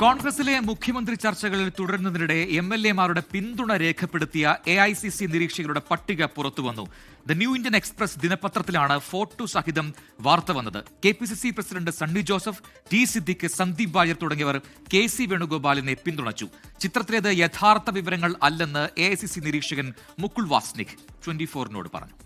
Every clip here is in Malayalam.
കോൺഗ്രസിലെ മുഖ്യമന്ത്രി ചർച്ചകളിൽ തുടരുന്നതിനിടെ എംഎൽഎമാരുടെ പിന്തുണ രേഖപ്പെടുത്തിയ എഐസിസി നിരീക്ഷകരുടെ പട്ടിക പുറത്തുവന്നു. ദ ന്യൂ ഇന്ത്യൻ എക്സ്പ്രസ് ദിനപത്രത്തിലാണ് ഫോട്ടോ സഹിതം വാർത്ത വന്നത്. KPCC president Sunny Joseph, T Siddique, Sandeep Warrier തുടങ്ങിയവർ കെ.സി. വേണുഗോപാലിനെ പിന്തുണച്ചു. ചിത്രത്തിലേത് യഥാർത്ഥ വിവരങ്ങൾ അല്ലെന്ന് എഐസിസി നിരീക്ഷകൻ മുകുൾ വാസ്നിക് 24-നോട് പറഞ്ഞു.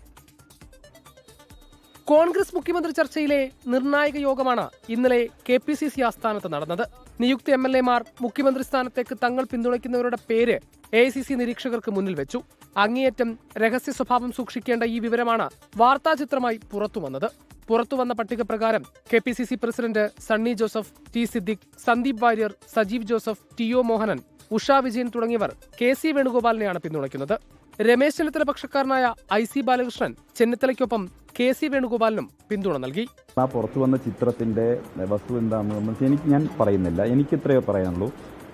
കോൺഗ്രസ് മുഖ്യമന്ത്രി ചർച്ചയിലെ നിർണായക യോഗമാണ് ഇന്നലെ കെപിസിസി ആസ്ഥാനത്ത് നടന്നത്. നിയുക്ത എംഎൽഎമാർ മുഖ്യമന്ത്രി സ്ഥാനത്തേക്ക് തങ്ങൾ പിന്തുണയ്ക്കുന്നവരുടെ പേര് എഐസിസി നിരീക്ഷകർക്ക് മുന്നിൽ വെച്ചു. അങ്ങേയറ്റം രഹസ്യ സ്വഭാവം സൂക്ഷിക്കേണ്ട ഈ വിവരമാണ് വാർത്താചിത്രമായി പുറത്തുവന്നത്. പുറത്തുവന്ന പട്ടിക പ്രകാരം KPCC president Sunny Joseph, T Siddique, Sandeep Warrier, Sajeev Joseph, TO. Mohanan, Usha Vijayan തുടങ്ങിയവർ കെ.സി. വേണുഗോപാലിനെയാണ് പിന്തുണയ്ക്കുന്നത്. രമേശ് ചെന്നിത്തല പക്ഷക്കാരനായ ഐ.സി. ബാലകൃഷ്ണൻ ചെന്നിത്തലയ്ക്കൊപ്പം കെ.സി. വേണുഗോപാലിനും പിന്തുണ നൽകി. ആ പുറത്തു വന്ന ചിത്രത്തിന്റെ വസ്തു എന്താണെന്ന് ഞാൻ പറയുന്നില്ല. എനിക്കിത്രയോ പറയാനുള്ളൂ.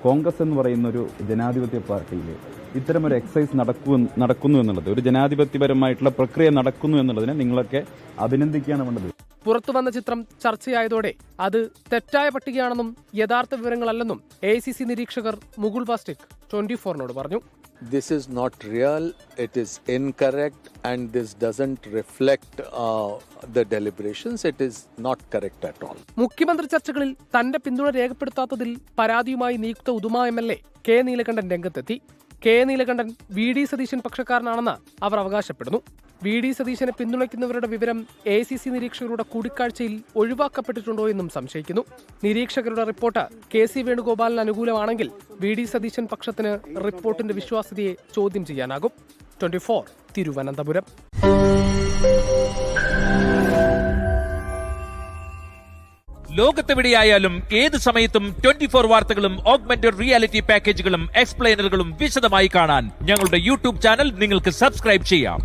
കോൺഗ്രസ് എന്ന് പറയുന്ന ഒരു ജനാധിപത്യ പാർട്ടിയിൽ ഇത്തരമൊരു എക്സസൈസ് നടക്കുന്നു എന്നുള്ളത്, ഒരു ജനാധിപത്യപരമായിട്ടുള്ള പ്രക്രിയ നടക്കുന്നു എന്നുള്ളതിനെ നിങ്ങളൊക്കെ അഭിനന്ദിക്കുകയാണ് വേണ്ടത്. പുറത്തുവന്ന ചിത്രം ചർച്ചയായതോടെ അത് തെറ്റായ പട്ടികയാണെന്നും യഥാർത്ഥ വിവരങ്ങളല്ലെന്നും എഐസിസി നിരീക്ഷകർ മുകുൾ വാസ്നിക് 24-നോട് പറഞ്ഞു. This is not real, it is incorrect, and this doesn't reflect the deliberations. It is not correct at all. മുഖ്യമന്ത്രി ചർച്ചകളിൽ തന്റെ പിന്തുണ രേഖപ്പെടുത്താത്തതിൽ പരാതിയുമായി നിയുക്ത ഉദുമ എംഎൽഎ കെ നീലകണ്ഠൻ രംഗത്തെത്തി. K Neelakandan VD. സതീശൻ പക്ഷക്കാരനാണെന്ന് അവർ അവകാശപ്പെടുന്നു. വി.ഡി. സതീശനെ പിന്തുണയ്ക്കുന്നവരുടെ വിവരം എഐസിസി നിരീക്ഷകരുടെ കൂടിക്കാഴ്ചയിൽ ഒഴിവാക്കപ്പെട്ടിട്ടുണ്ടോ എന്നും സംശയിക്കുന്നു. നിരീക്ഷകരുടെ റിപ്പോർട്ട് കെ.സി. വേണുഗോപാലിന് അനുകൂലമാണെങ്കിൽ വി.ഡി. സതീശൻ പക്ഷത്തിന് റിപ്പോർട്ടിന്റെ വിശ്വാസ്യതയെ ചോദ്യം ചെയ്യാനാകും. 24 തിരുവനന്തപുരം. ലോകത്തെവിടെയായാലും ഏത് സമയത്തും 24 വാർത്തകളും ഓഗ്മെന്റഡ് റിയാലിറ്റി പാക്കേജുകളും എക്സ്പ്ലെയിനറുകളും വിശദമായി കാണാൻ ഞങ്ങളുടെ യൂട്യൂബ് ചാനൽ നിങ്ങൾക്ക് സബ്സ്ക്രൈബ് ചെയ്യാം.